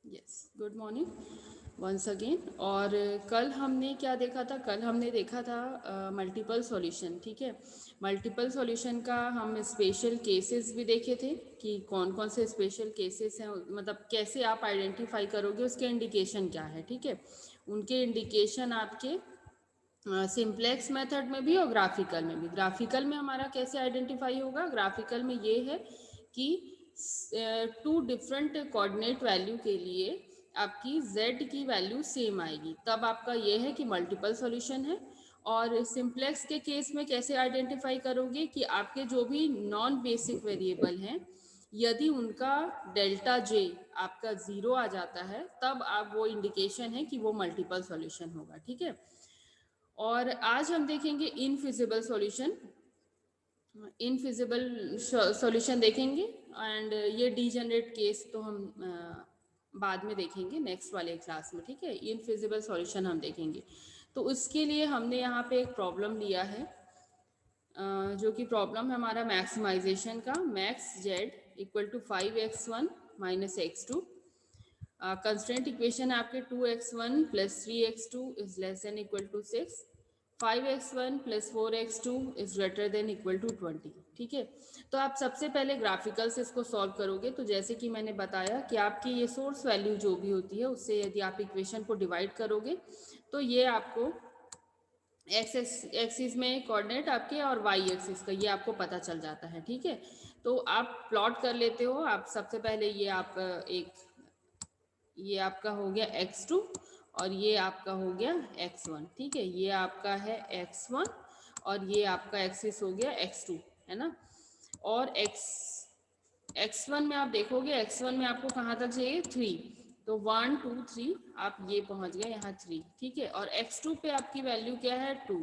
Yes, good morning once again. और कल हमने क्या देखा था? कल हमने देखा था मल्टीपल सॉल्यूशन। ठीक है, मल्टीपल सॉल्यूशन का हम स्पेशल केसेस भी देखे थे कि कौन कौन से स्पेशल केसेस हैं, मतलब कैसे आप आइडेंटिफाई करोगे, उसके इंडिकेशन क्या है। ठीक है, उनके इंडिकेशन आपके सिंप्लेक्स मेथड में भी और ग्राफिकल में भी। ग्राफिकल में हमारा कैसे आइडेंटिफाई होगा? ग्राफिकल में ये है कि टू डिफरेंट कोऑर्डिनेट वैल्यू के लिए आपकी z की वैल्यू सेम आएगी, तब आपका ये है कि मल्टीपल सॉल्यूशन है। और सिंप्लेक्स के केस में कैसे आइडेंटिफाई करोगे कि आपके जो भी नॉन बेसिक वेरिएबल हैं, यदि उनका डेल्टा जे आपका ज़ीरो आ जाता है, तब आप वो इंडिकेशन है कि वो मल्टीपल सॉल्यूशन होगा। ठीक है, और आज हम देखेंगे इनफिजिबल सॉल्यूशन। इनफिजिबल सॉल्यूशन देखेंगे, एंड ये डीजनरेट केस तो हम बाद में देखेंगे नेक्स्ट वाले क्लास में। ठीक है, इनफिजिबल सॉल्यूशन हम देखेंगे। तो उसके लिए हमने यहाँ पे एक प्रॉब्लम लिया है, जो कि प्रॉब्लम है हमारा मैक्सिमाइजेशन का। Max Z equal to 5x1 minus x2। Constraint equation है आपके 2x1 plus 3x2 is less than equal to 6, 5x1 plus 4x2 is greater than equal to 20। ठीक है, तो आप सबसे पहले ग्राफिकल से इसको सॉल्व करोगे। तो जैसे कि मैंने बताया कि आपकी ये सोर्स वैल्यू जो भी होती है, उससे यदि आप इक्वेशन को डिवाइड करोगे तो ये आपको एक्सिस में कोऑर्डिनेट आपके और वाई एक्सिस का ये आपको पता चल जाता है। ठीक है, तो आप प्लॉट कर लेते हो। आप सबसे पहले ये आपका हो गया x2 और ये आपका हो गया x1। ठीक है, ये आपका है x1 और ये आपका एक्सिस हो गया x2, है ना। और x1 में आप देखोगे, x1 में आपको कहाँ तक चाहिए? 3, तो 1 2 3 आप ये पहुँच गए यहाँ 3। ठीक है, और x2 पे आपकी वैल्यू क्या है? 2,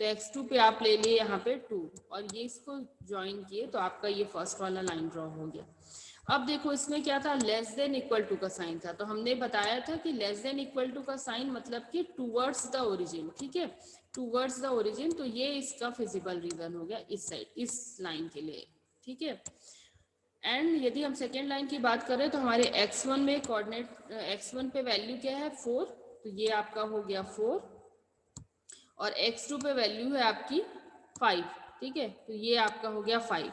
तो x2 पे आप ले लिए यहाँ पे 2 और ये इसको ज्वाइन किए, तो आपका ये फर्स्ट वाला लाइन ड्रॉ हो गया। अब देखो इसमें क्या था? लेस देन इक्वल टू का साइन था। तो हमने बताया था कि लेस देन इक्वल टू का साइन मतलब कि टूवर्ड्स द ओरिजिन। ठीक है, टूवर्ड्स द ओरिजिन, तो ये इसका फिजिबल रीजन हो गया इस साइड, इस लाइन के लिए। ठीक है, एंड यदि हम सेकेंड लाइन की बात करें तो हमारे x1 में कोऑर्डिनेट, x1 पे वैल्यू क्या है? 4, तो ये आपका हो गया 4, और x2 पे वैल्यू है आपकी 5। ठीक है, तो ये आपका हो गया 5।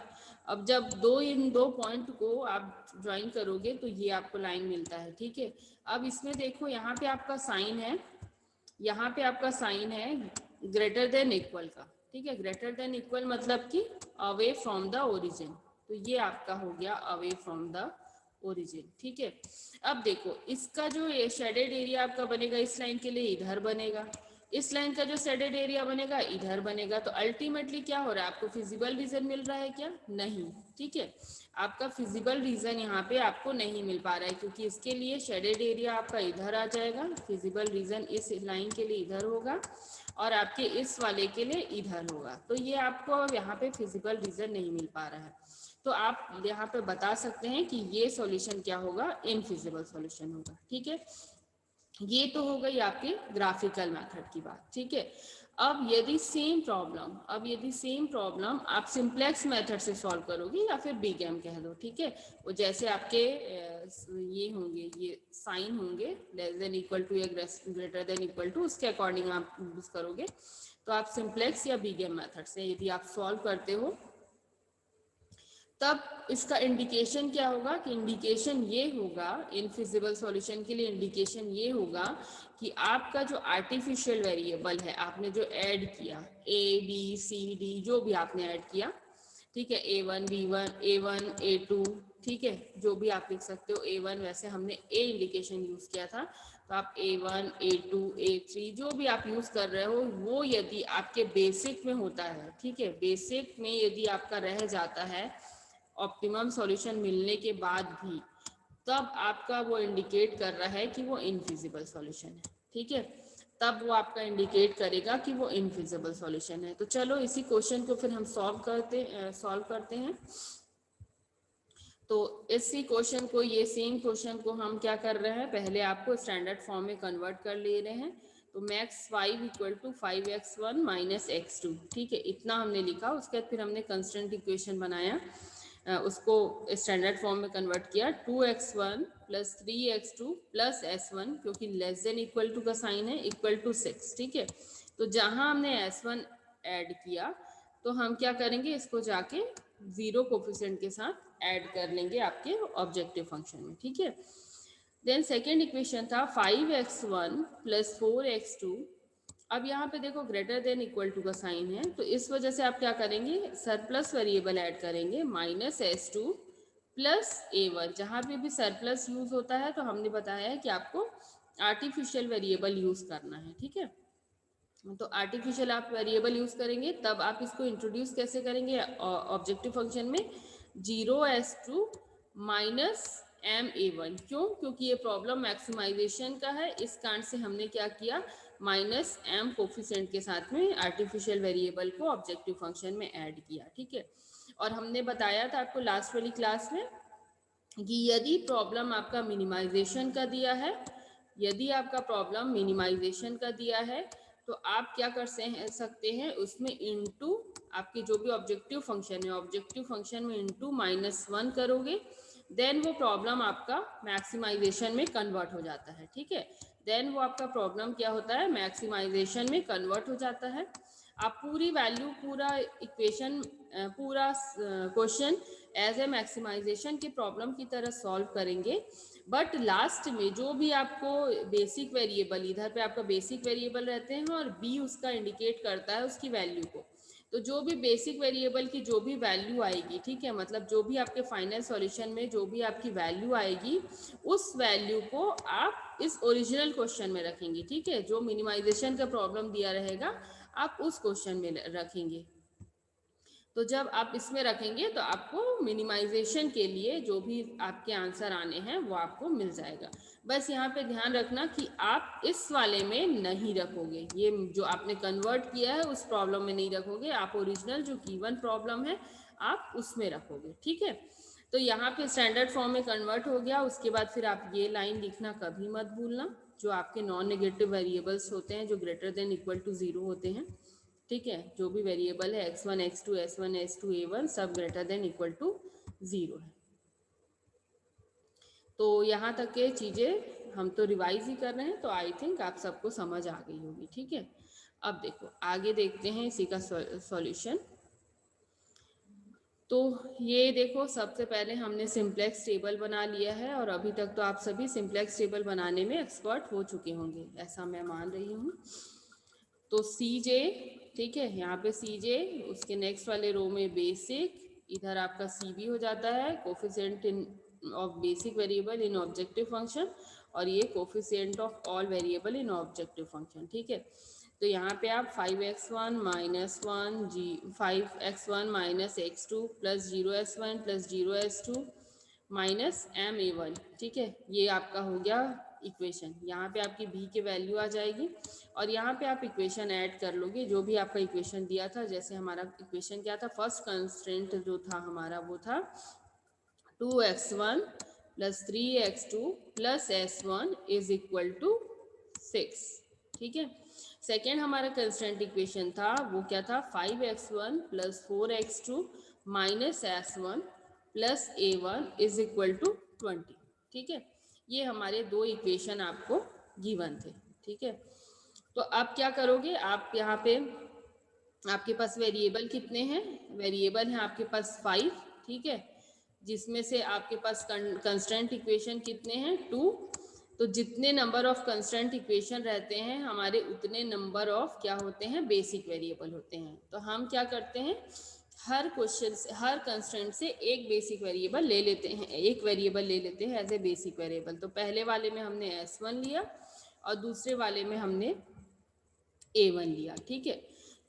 अब जब इन दो पॉइंट को आप ज्वाइन करोगे तो ये आपको लाइन मिलता है। ठीक है, अब इसमें देखो यहाँ पे आपका साइन है, यहाँ पे आपका साइन है ग्रेटर देन इक्वल का। ठीक है, ग्रेटर देन इक्वल मतलब कि अवे फ्रॉम द ओरिजिन, तो ये आपका हो गया अवे फ्रॉम द ओरिजिन। ठीक है, अब देखो इसका जो शेडेड एरिया आपका बनेगा इस लाइन के लिए इधर बनेगा, इस लाइन का जो शेडेड एरिया बनेगा इधर बनेगा। तो अल्टीमेटली क्या हो रहा है? आपको फिजिबल रीजन मिल रहा है क्या? नहीं। ठीक है, आपका फिजिबल रीजन यहाँ पे आपको नहीं मिल पा रहा है, क्योंकि इसके लिए शेडेड एरिया आपका इधर आ जाएगा, फिजिबल रीजन इस लाइन के लिए इधर होगा और आपके इस वाले के लिए इधर होगा। तो ये आपको अब यहाँ पे फिजिबल रीजन नहीं मिल पा रहा है, तो आप यहाँ पे बता सकते हैं कि ये सॉल्यूशन क्या होगा? इनफिजिबल सॉल्यूशन होगा। ठीक है, ये तो हो गई आपके ग्राफिकल मेथड की बात। ठीक है, अब यदि सेम प्रॉब्लम आप सिंप्लेक्स मेथड से सॉल्व करोगे या फिर बीगेम कह दो। ठीक है, वो जैसे आपके ये होंगे, ये साइन होंगे लेस देन इक्वल टू या ग्रेटर देन इक्वल टू, उसके अकॉर्डिंग आप यूज करोगे। तो आप सिंप्लेक्स या बीगेम मेथड से यदि आप सॉल्व करते हो, तब इसका इंडिकेशन क्या होगा? कि इंडिकेशन ये होगा, इनफिजिबल सॉल्यूशन के लिए इंडिकेशन ये होगा कि आपका जो आर्टिफिशियल वेरिएबल है, आपने जो ऐड किया ए बी सी डी, जो भी आपने ऐड किया, ठीक है, A1 B1 A1 A2, ठीक है, जो भी आप लिख सकते हो। A1 वैसे हमने ए इंडिकेशन यूज किया था, तो आप A1 A2 A3 जो भी आप यूज कर रहे हो, वो यदि आपके बेसिक में होता है, ठीक है, बेसिक में यदि आपका रह जाता है ऑप्टिमम सॉल्यूशन मिलने के बाद भी, तब आपका वो इंडिकेट कर रहा है कि वो इनफिजिबल सॉल्यूशन है। ठीक है, तब वो आपका इंडिकेट करेगा कि वो इनफिजिबल सॉल्यूशन है। तो चलो इसी क्वेश्चन को फिर हम सॉल्व करते हैं। तो इसी क्वेश्चन को, ये सेम क्वेश्चन को हम क्या कर रहे हैं, पहले आपको स्टैंडर्ड फॉर्म में कन्वर्ट कर ले रहे हैं। तो max 5 equal to 5x1 minus x2, ठीक है, इतना हमने लिखा। उसके बाद फिर हमने कंस्टेंट इक्वेशन बनाया, उसको स्टैंडर्ड फॉर्म में कन्वर्ट किया। 2x1 plus 3x2 plus S1, क्योंकि लेस देन इक्वल टू का साइन है, इक्वल टू 6, ठीक है। तो जहां हमने S1 ऐड किया तो हम क्या करेंगे, इसको जाके 0 कोफिशिएंट के साथ ऐड कर लेंगे आपके ऑब्जेक्टिव फंक्शन में, ठीक है। देन सेकेंड इक्वेशन था 5x1 प्लस 4x2। अब यहाँ पे देखो ग्रेटर देन इक्वल टू का साइन है, तो इस वजह से आप क्या करेंगे, सरप्लस वेरिएबल ऐड करेंगे, -s2 प्लस a1। जहाँ पे भी सरप्लस यूज होता है तो हमने बताया है कि आपको आर्टिफिशियल वेरिएबल यूज करना है, ठीक है। तो आर्टिफिशियल आप वेरिएबल यूज करेंगे, तब आप इसको इंट्रोड्यूस कैसे करेंगे ऑब्जेक्टिव फंक्शन में, 0s2 माइनस ma1। क्यों, क्योंकि ये प्रॉब्लम मैक्सिमाइजेशन का है, इस कारण से हमने क्या किया, -m कोफिशिएंट के साथ में आर्टिफिशियल वेरिएबल को ऑब्जेक्टिव फंक्शन में ऐड किया, ठीक है। और हमने बताया था आपको लास्ट वाली क्लास में कि यदि प्रॉब्लम आपका मिनिमाइजेशन का दिया है, यदि आपका प्रॉब्लम मिनिमाइजेशन का दिया है तो आप क्या कर सकते हैं, उसमें इनटू आपकी जो भी ऑब्जेक्टिव फंक्शन है, ऑब्जेक्टिव फंक्शन में इनटू -1 करोगे, देन वो प्रॉब्लम आपका मैक्सिमाइजेशन में कन्वर्ट हो जाता है, ठीक है। देन वो आपका प्रॉब्लम क्या होता है, मैक्सिमाइजेशन में कन्वर्ट हो जाता है। आप पूरी वैल्यू, पूरा इक्वेशन, पूरा क्वेश्चन एज ए मैक्सिमाइजेशन की प्रॉब्लम की तरह सॉल्व करेंगे, बट लास्ट में जो भी आपको बेसिक वेरिएबल, इधर पे आपका बेसिक वेरिएबल रहते हैं और बी उसका इंडिकेट करता है उसकी वैल्यू को, तो जो भी बेसिक वेरिएबल की जो भी वैल्यू आएगी, ठीक है, मतलब जो भी आपके फाइनल सॉल्यूशन में जो भी आपकी वैल्यू आएगी, उस वैल्यू को आप इस ओरिजिनल क्वेश्चन में रखेंगे, ठीक है। जो मिनिमाइजेशन का प्रॉब्लम दिया रहेगा आप उस क्वेश्चन में रखेंगे। तो जब आप इसमें रखेंगे तो आपको मिनिमाइजेशन के लिए जो भी आपके आंसर आने हैं वो आपको मिल जाएगा। बस यहाँ पे ध्यान रखना कि आप इस वाले में नहीं रखोगे, ये जो आपने कन्वर्ट किया है उस प्रॉब्लम में नहीं रखोगे, आप ओरिजिनल जो गिवन प्रॉब्लम है आप उसमें रखोगे, ठीक है। तो यहाँ पे स्टैंडर्ड फॉर्म में कन्वर्ट हो गया, उसके बाद फिर आप ये लाइन लिखना कभी मत भूलना, जो आपके नॉन नेगेटिव वेरिएबल्स होते हैं जो ग्रेटर देन इक्वल टू 0 होते हैं, ठीक है। जो भी वेरिएबल है x1 x2 s1 s2 a1 सब ग्रेटर देन इक्वल टू 0 है। तो यहाँ तक के चीज़ें हम तो रिवाइज ही कर रहे हैं, तो आई थिंक आप सबको समझ आ गई होगी, ठीक है। अब देखो आगे देखते हैं इसी का सॉल्यूशन। तो ये देखो सबसे पहले हमने सिंप्लेक्स टेबल बना लिया है, और अभी तक तो आप सभी सिंप्लेक्स टेबल बनाने में एक्सपर्ट हो चुके होंगे, ऐसा मैं मान रही हूँ। तो सी जे, ठीक है, यहाँ पे सी जे, उसके नेक्स्ट वाले रो में बेसिक, इधर आपका सी बी हो जाता है, coefficient in of basic variable in objective function, और ये coefficient of all variable in objective function, ठीक है। तो यहाँ पे आप 5x1 माइनस 1 जी 5x1 minus x2 plus 0s1 plus 0s2 minus ma1, ठीक है, ये आपका हो गया इक्वेशन। यहाँ पे आपकी b की वैल्यू आ जाएगी, और यहाँ पे आप इक्वेशन ऐड कर लोगे जो भी आपका इक्वेशन दिया था। जैसे हमारा इक्वेशन क्या था, फर्स्ट कंस्ट्रेंट जो था हमारा वो था 2x1 plus 3x2 plus s1 is equal to 6, ठीक है। सेकेंड हमारा कंस्टेंट इक्वेशन था वो क्या था, 5x1 plus 4x2 minus s1 plus a1 is equal to 20, ठीक है। ये हमारे दो इक्वेशन आपको गिवन थे, ठीक है। तो अब क्या करोगे, आप यहाँ पे आपके पास वेरिएबल कितने हैं, वेरिएबल हैं आपके पास 5, ठीक है, जिसमें से आपके पास कंस्टेंट इक्वेशन कितने हैं 2। तो जितने नंबर ऑफ कंस्टेंट इक्वेशन रहते हैं हमारे, उतने नंबर ऑफ क्या होते हैं, बेसिक वेरिएबल होते हैं। तो हम क्या करते हैं, हर क्वेश्चन से, हर कंस्टेंट से एक बेसिक वेरिएबल ले लेते हैं, एक वेरिएबल ले लेते हैं एज ए बेसिक वेरिएबल। तो पहले वाले में हमने s1 लिया और दूसरे वाले में हमने a1 लिया, ठीक है।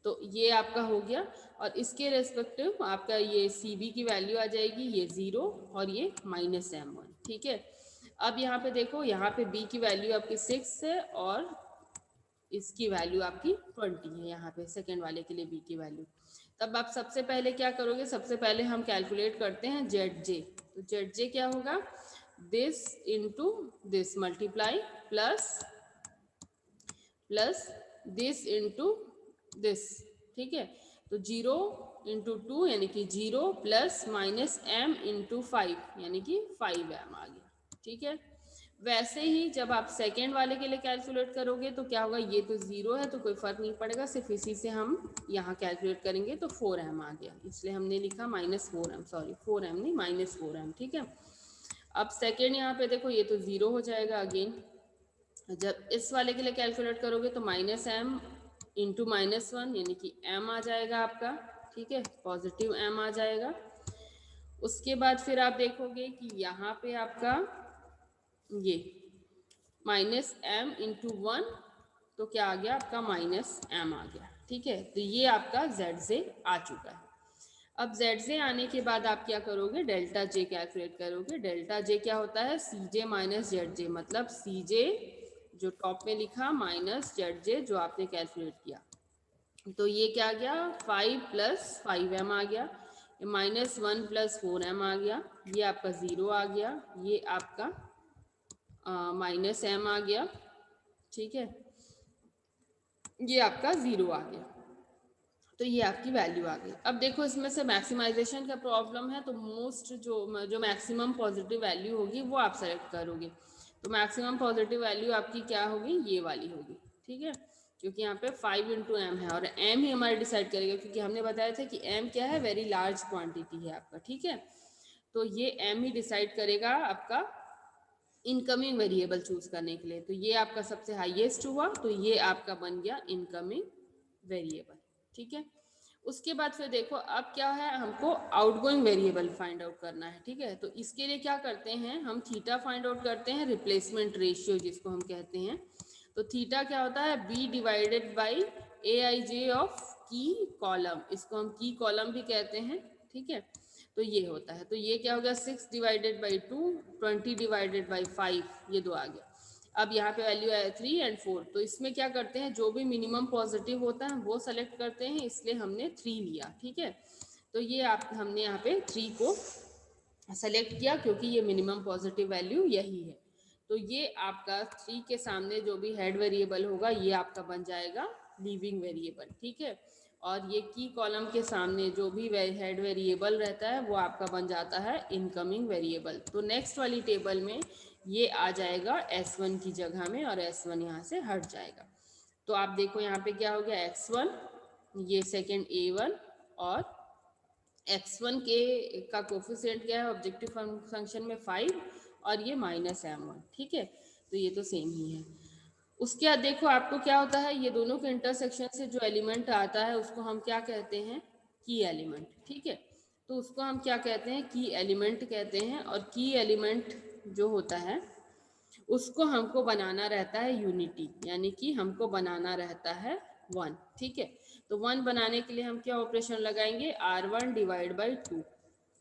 तो ये आपका हो गया, और इसके रेस्पेक्टिव आपका ये सी बी की वैल्यू आ जाएगी, ये 0 और ये -m1, ठीक है। अब यहाँ पे देखो, यहाँ पे b की वैल्यू आपकी 6 है और इसकी वैल्यू आपकी 20 है, यहाँ पे सेकेंड वाले के लिए b की वैल्यू। तब आप सबसे पहले क्या करोगे, सबसे पहले हम कैलकुलेट करते हैं ZJ। तो ZJ क्या होगा, this into this multiply plus this into this, ठीक है। तो 0 इंटू 2 यानी कि 0 प्लस माइनस m इंटू 5 यानी कि 5m आ गया, ठीक है। वैसे ही जब आप सेकेंड वाले के लिए कैलकुलेट करोगे तो क्या होगा, ये तो 0 है तो कोई फर्क नहीं पड़ेगा, सिर्फ इसी से हम यहाँ कैलकुलेट करेंगे तो 4m आ गया, इसलिए हमने लिखा -4m, सॉरी 4m नहीं -4m, ठीक है। अब सेकेंड यहाँ पे देखो ये तो 0 हो जाएगा अगेन। जब इस वाले के लिए कैलकुलेट करोगे तो -m इंटू -1 यानी कि m आ जाएगा आपका, ठीक है, पॉजिटिव m आ जाएगा। उसके बाद फिर आप देखोगे कि यहाँ पे आपका ये -m इंटू 1 तो क्या आ गया आपका -m आ गया, ठीक है। तो ये आपका ZJ आ चुका है। अब ZJ आने के बाद आप क्या करोगे, डेल्टा J कैलकुलेट करोगे। डेल्टा J क्या होता है, CJ माइनस ZJ, मतलब CJ जो टॉप में लिखा माइनस ZJ जो आपने कैलकुलेट किया। तो ये क्या आ गया, 5 + 5m आ गया, -1 + 4m आ गया, ये आपका 0 आ गया, ये आपका -m आ गया, ठीक है, ये आपका 0 आ गया। तो ये आपकी वैल्यू आ गई। अब देखो इसमें से मैक्सिमाइजेशन का प्रॉब्लम है, तो मोस्ट जो मैक्सिमम पॉजिटिव वैल्यू होगी वो आप सेलेक्ट करोगे। तो मैक्सिमम पॉजिटिव वैल्यू आपकी क्या होगी, ये वाली होगी, ठीक है, क्योंकि यहाँ पे 5 × m है और m ही हमारे डिसाइड करेगा, क्योंकि हमने बताया था कि m क्या है, वेरी लार्ज क्वांटिटी है आपका, ठीक है। तो ये m ही डिसाइड करेगा आपका इनकमिंग वेरिएबल चूज करने के लिए। तो ये आपका सबसे हाईएस्ट हुआ, तो ये आपका बन गया इनकमिंग वेरिएबल, ठीक है। उसके बाद फिर देखो अब क्या है, हमको आउटगोइंग वेरिएबल फाइंड आउट करना है, ठीक है। तो इसके लिए क्या करते हैं, हम थीटा फाइंड आउट करते हैं, रिप्लेसमेंट रेशियो जिसको हम कहते हैं। तो थीटा क्या होता है, b divided by aij of की कॉलम, इसको हम की कॉलम भी कहते हैं, ठीक है। तो ये होता है, तो ये क्या हो गया, 6 डिवाइडेड बाई 2, 20 डिवाइडेड बाई 5, ये 2 आ गया। अब यहाँ पे वैल्यू है 3 और 4, तो इसमें क्या करते हैं, जो भी मिनिमम पॉजिटिव होता है वो सेलेक्ट करते हैं, इसलिए हमने 3 लिया, ठीक है। तो ये आप हमने यहाँ पे 3 को सेलेक्ट किया क्योंकि ये मिनिमम पॉजिटिव वैल्यू यही है। तो ये आपका 3 के सामने जो भी हेड वेरिएबल होगा ये आपका बन जाएगा लीविंग वेरिएबल, ठीक है। और ये की कॉलम के सामने जो भी हेड वेरिएबल रहता है वो आपका बन जाता है इनकमिंग वेरिएबल। तो नेक्स्ट वाली टेबल में ये आ जाएगा S1 की जगह में और S1 यहाँ से हट जाएगा। तो आप देखो यहाँ पे क्या हो गया, X1, ये सेकेंड A1 और x1 के का कोफिशिएंट क्या है ऑब्जेक्टिव फंक्शन में 5 और ये -m1, ठीक है। तो ये तो सेम ही है। उसके बाद देखो आपको क्या होता है, ये दोनों के इंटरसेक्शन से जो एलिमेंट आता है उसको हम क्या कहते हैं, की एलिमेंट, ठीक है। तो उसको हम क्या कहते हैं, की एलिमेंट कहते हैं। और की एलिमेंट जो होता है उसको हमको बनाना रहता है यूनिटी, यानी कि हमको बनाना रहता है 1, ठीक है। तो 1 बनाने के लिए हम क्या ऑपरेशन लगाएंगे, R1 डिवाइड बाई 2,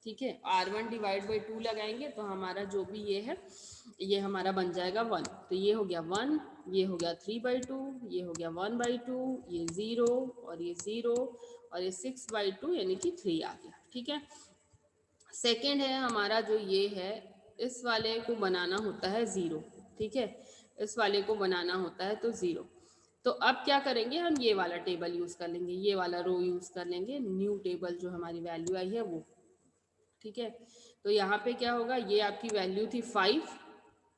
ठीक है, R1 डिवाइड बाई 2 लगाएंगे तो हमारा जो भी ये है ये हमारा बन जाएगा 1। तो ये हो गया 1, ये हो गया 3/2, ये हो गया 1/2, ये 0 और ये 0 और ये 6/2 यानी कि 3 आ गया, ठीक है। सेकेंड है हमारा जो ये है, इस वाले को बनाना होता है 0, ठीक है, इस वाले को बनाना होता है तो 0। तो अब क्या करेंगे, हम ये वाला टेबल यूज़ कर लेंगे, ये वाला रो यूज़ कर लेंगे, न्यू टेबल जो हमारी वैल्यू आई है वो, ठीक है। तो यहाँ पे क्या होगा, ये आपकी वैल्यू थी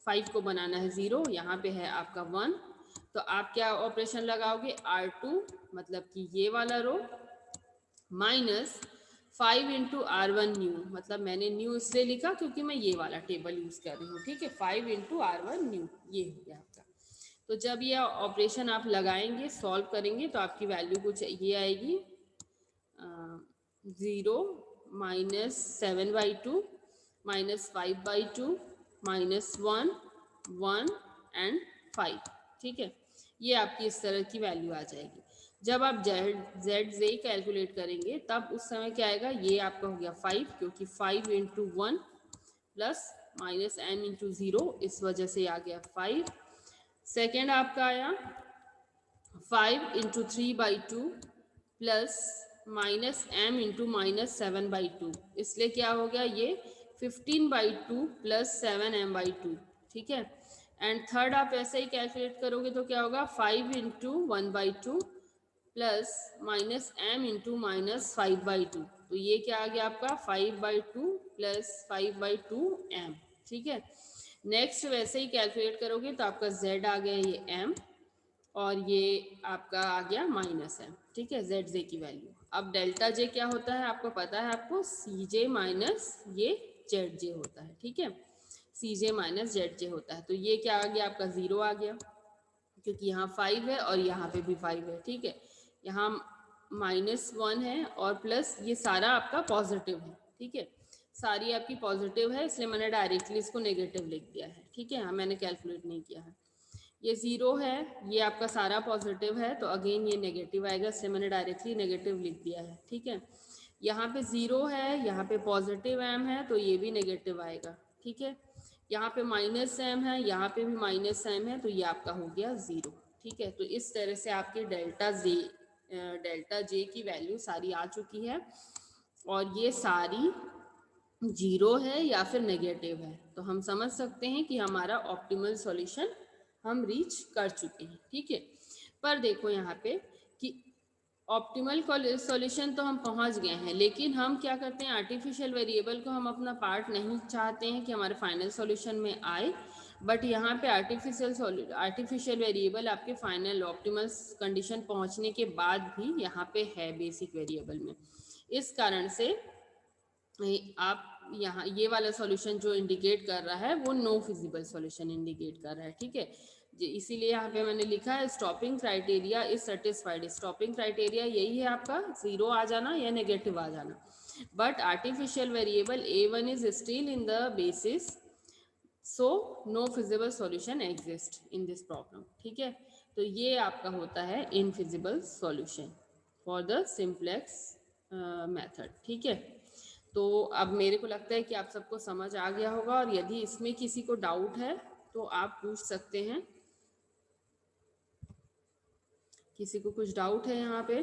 5 को बनाना है 0, यहाँ पे है आपका 1। तो आप क्या ऑपरेशन लगाओगे, R2 मतलब कि ये वाला रो माइनस 5 × R1 न्यू, मतलब मैंने न्यू इसलिए लिखा क्योंकि मैं ये वाला टेबल यूज कर रही हूँ, ठीक है। 5 × R1 न्यू, ये हो गया आपका। तो जब ये ऑपरेशन आप लगाएंगे सॉल्व करेंगे तो आपकी वैल्यू कुछ ये आएगी, 0 -7/2 -5/2 -1 1 एंड 5, ठीक है। ये आपकी इस तरह की वैल्यू आ जाएगी। जब आप ZJ कैलकुलेट करेंगे तब उस समय क्या आएगा, ये आपका हो गया 5, क्योंकि 5 × 1 प्लस -m × 0, इस वजह से आ गया 5। सेकेंड आपका आया 5 × 3/2 प्लस -m × -7/2, इसलिए क्या हो गया ये 15/2 प्लस 7m/2, ठीक है। एंड थर्ड आप ऐसे ही कैलकुलेट करोगे तो क्या होगा, 5 × 1/2 प्लस -m × -5/2, तो ये क्या आ गया आपका 5/2 प्लस 5/2m, ठीक है। नेक्स्ट वैसे ही कैलकुलेट करोगे तो आपका z आ गया ये m और ये आपका आ गया -m, ठीक है, जेड जे की वैल्यू। अब डेल्टा जे क्या होता है आपको पता है, आपको सी जे माइनस ये जेड जे होता है, ठीक है, सी जे माइनस जेड जे होता है। तो ये क्या आ गया आपका 0 आ गया, क्योंकि यहाँ 5 है और यहाँ पे भी 5 है, ठीक है, यहाँ -1 है और प्लस ये सारा आपका पॉजिटिव है, ठीक है, सारी आपकी पॉजिटिव है, इसलिए मैंने डायरेक्टली इसको नेगेटिव लिख दिया है, ठीक है, हाँ मैंने कैलकुलेट नहीं किया है। ये 0 है, ये आपका सारा पॉजिटिव है, तो अगेन ये नेगेटिव आएगा, इसलिए मैंने डायरेक्टली नेगेटिव लिख दिया है, ठीक है। यहाँ पे 0 है, यहाँ पे पॉजिटिव एम है, तो ये भी नेगेटिव आएगा, ठीक है। यहाँ पे -m है, यहाँ पे भी -m है, तो ये आपका हो गया 0, ठीक है। तो इस तरह से आपकी डेल्टा जे की वैल्यू सारी आ चुकी है और ये सारी 0 है या फिर नेगेटिव है, तो हम समझ सकते हैं कि हमारा ऑप्टिमल सॉल्यूशन हम रीच कर चुके हैं, ठीक है। पर देखो यहाँ पे कि ऑप्टिमल सॉल्यूशन तो हम पहुंच गए हैं, लेकिन हम क्या करते हैं, आर्टिफिशियल वेरिएबल को हम अपना पार्ट नहीं चाहते हैं कि हमारे फाइनल सॉल्यूशन में आए, बट यहाँ पे आर्टिफिशियल वेरिएबल आपके फाइनल ऑप्टिमल कंडीशन पहुंचने के बाद भी यहाँ पे है बेसिक वेरिएबल में। इस कारण से आप यहाँ ये वाला सॉल्यूशन जो इंडिकेट कर रहा है वो नो फिजिबल सॉल्यूशन इंडिकेट कर रहा है, ठीक है। इसीलिए यहाँ पे मैंने लिखा है stopping criteria is satisfied. Stopping criteria यही है आपका 0 आ जाना या नेगेटिव आ जाना, but artificial variable a1 is still in the basis, so no feasible solution exist in this problem, ठीक है। तो ये आपका होता है infeasible solution for the simplex method, ठीक है। तो अब मेरे को लगता है कि आप सबको समझ आ गया होगा, और यदि इसमें किसी को डाउट है तो आप पूछ सकते हैं। किसी को कुछ डाउट है यहाँ पे?